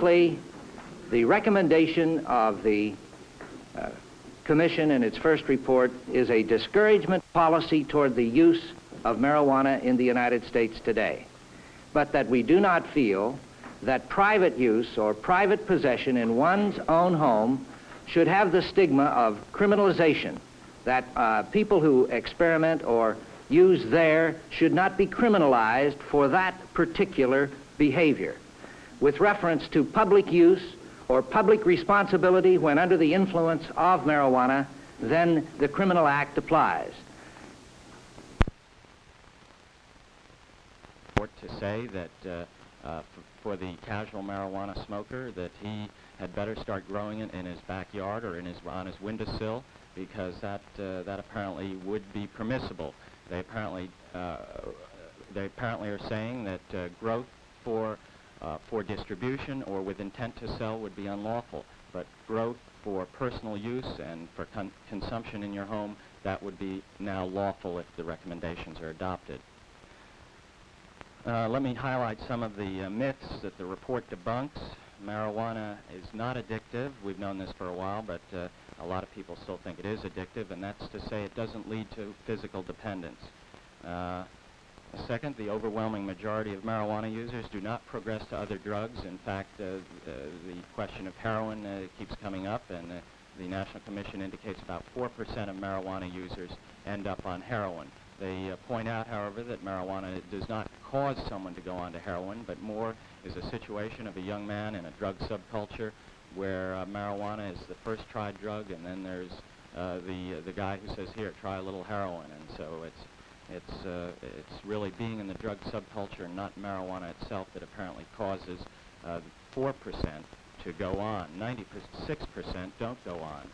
Basically, the recommendation of the Commission in its first report is a discouragement policy toward the use of marijuana in the United States today, but that we do not feel that private use or private possession in one's own home should have the stigma of criminalization, that people who experiment or use there should not be criminalized for that particular behavior. With reference to public use or public responsibility when under the influence of marijuana, then the criminal act applies. To say that for the casual marijuana smoker that he had better start growing it in his backyard or on his windowsill, because that apparently would be permissible. They apparently are saying that growth for distribution or with intent to sell would be unlawful, but growth for personal use and for consumption in your home, that would be now lawful if the recommendations are adopted. Let me highlight some of the myths that the report debunks. Marijuana is not addictive. We've known this for a while, but a lot of people still think it is addictive, and that's to say it doesn't lead to physical dependence. Second, the overwhelming majority of marijuana users do not progress to other drugs. In fact, the question of heroin keeps coming up, and the National Commission indicates about 4% of marijuana users end up on heroin. They point out, however, that marijuana does not cause someone to go on to heroin, but more is a situation of a young man in a drug subculture where marijuana is the first tried drug, and then there's the guy who says, here, try a little heroin. And so it's really being in the drug subculture and not marijuana itself that apparently causes 4% to go on. 96% don't go on.